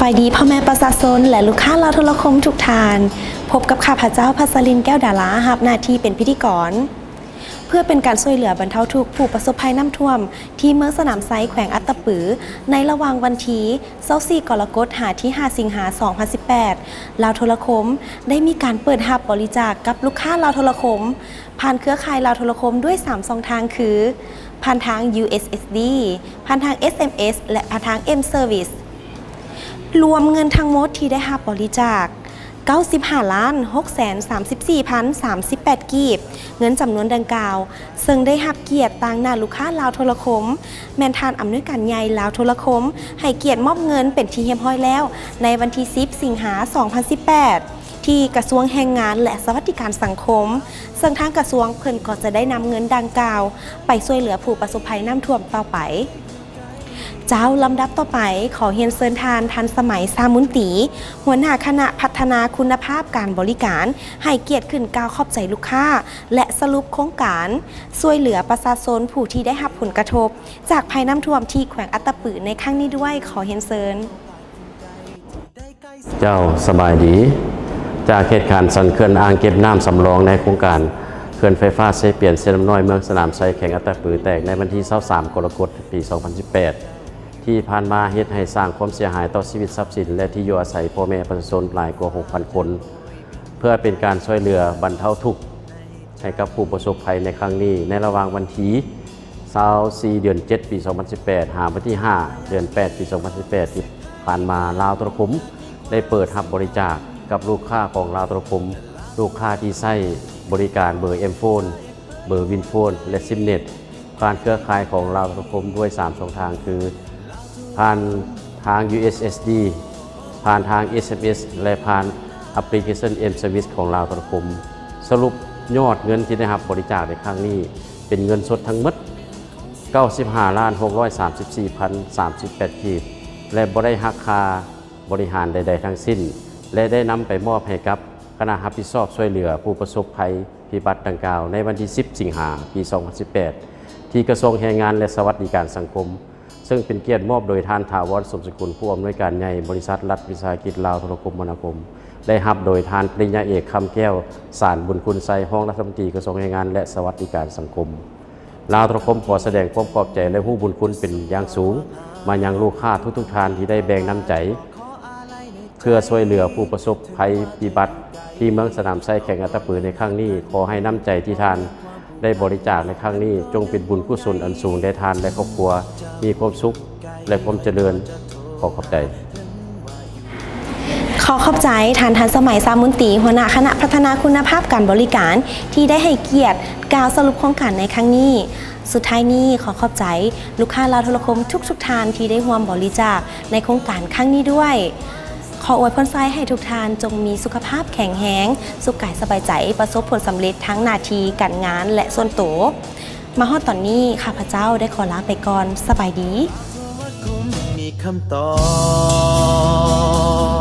บายดีพ่อแม่ประชาชนและลูกค้าลาวโทรคมทุกท่านพบกับข้าพเจ้าภัสรินแก้วดารารับหน้าที่เป็นพิธีกรเพื่อเป็นการช่วยเหลือบรรเทาทุกข์ผู้ประสบภัยน้ำท่วมที่เมืองสนามไซแขวงอัตตปือในระหว่างวันที่24กรกฎาคมที่5สิงหาคม2018ลาวโทรคมได้มีการเปิดรับบริจาคกับลูกค้าลาวโทรคมผ่านเครือข่ายลาวโทรคมด้วย3ช่องทางคือผ่านทาง USSD ผ่านทาง SMS และผ่านทาง M-Serviceรวมเงินทั้งหมดที่ได้รับบริจาค 95,634,038 กีบเงินจำนวนดังกล่าวซึ่งได้รับเกียรติต่างหน้าลูกค้าลาวโทรคมแม่นทานอำนวยการใหญ่ลาวโทรคมให้เกียรติมอบเงินเป็นที่เรียบร้อยแล้วในวันที่10สิงหาคม2018ที่กระทรวงแรงงานและสวัสดิการสังคมซึ่งทางกระทรวงเพิ่นก็จะได้นำเงินดังกล่าวไปช่วยเหลือผู้ประสบภัยน้ำท่วมต่อไปเจ้าลำดับต่อไปขอเรียนเชิญทานทันสมัยซามุนตีหัวหน้าคณะพัฒนาคุณภาพการบริการให้เกียรติขึ้นกล่าวขอบใจลูกค้าและสรุปโครงการช่วยเหลือประชาชนผู้ที่ได้รับผลกระทบจากภัยน้ำท่วมที่แขวงอัตตปือในครั้งนี้ด้วยขอเรียนเชิญเจ้าสบายดีจากเหตุการณ์สั่นเขื่อนอ่างเก็บน้ำสำรองในโครงการเขื่อนไฟฟ้าเซเปียนเซน้ำน้อยเมืองสนามไซแขวงอัตตปือแตกในวันที่23กรกฎาคมปี 2018ที่ผ่านมาเฮ็ดให้สร้างความเสียหายต่อชีวิตทรัพย์สินและที่อยู่อาศัยพ่อแม่ประชาชนหลายกว่า 6,000 คนเพื่อเป็นการช่วยเหลือบรรเทาทุกข์ให้กับผู้ประสบภัยในครั้งนี้ในระหว่างวันที่24เดือน7ปี 2018หาวันที่5เดือน8ปี 2018ที่ผ่านมาลาวโทรคมได้เปิดรับบริจาคกับลูกค้าของลาวโทรคมลูกค้าที่ใช้บริการเบอร์ M-Phone เบอร์ Winphone และ SIM-Net ผ่านเครือข่ายของลาวโทรคมด้วย3ช่องทางคือผ่านทาง USSD ผ่านทาง SMS และผ่านแอปพลิเคชัน M-Service ของลาวโทรคมสรุปยอดเงินที่ได้รับบริจาคในครั้งนี้เป็นเงินสดทั้งหมด 95,634,038 กีบและบ่ได้หักค่าบริหารใดๆทั้งสิ้นและได้นำไปมอบให้กับคณะรับผิดชอบช่วยเหลือผู้ประสบภัยพิบัติดังกล่าวในวันที่10สิงหาคมปี 2018ที่กระทรวงแรงงานและสวัสดิการสังคมซึ่งเป็นเกียรติมอบโดยท่านถาวร สมสกุลผู้อำนวยการใหญ่บริษัทรัฐวิสาหกิจลาวโทรคมนาคมได้รับโดยท่านปริญญาเอกคำแก้วสารบุญคุณไซห้องรัฐมนตรีกระทรวงแรงงานและสวัสดิการสังคมลาวโทรคมขอแสดงความขอบใจและผู้บุญคุณเป็นอย่างสูงมายังลูกค้าทุกท่านที่ได้แบ่งน้ำใจเพื่อช่วยเหลือผู้ประสบภัยพิบัติที่เมืองสนามไซแขวงอัตตปือในครั้งนี้ขอให้น้ำใจที่ท่านได้บริจาคในครั้งนี้จงเป็นบุญกุศลอันสูงแด่ท่านและครอบครัวมีความสุขและความเจริญขอขอบใจขอขอบใจทานทันสมัยซามุนตีหัวหน้าคณะพัฒนาคุณภาพการบริการที่ได้ให้เกียรติกล่าวสรุปโครงการในครั้งนี้สุดท้ายนี้ขอขอบใจลูกค้าลาวโทรคมทุกท่านที่ได้ร่วมบริจาคในโครงการครั้งนี้ด้วยขออวยพรไซให้ทุกท่านจงมีสุขภาพแข็งแรงสุขกายสบายใจประสบผลสำเร็จทั้งหน้าที่การงานและส่วนตัวมาฮอดตอนนี้ข้าพเจ้าได้ขอลาไปก่อนสบายดีมีคำตอบ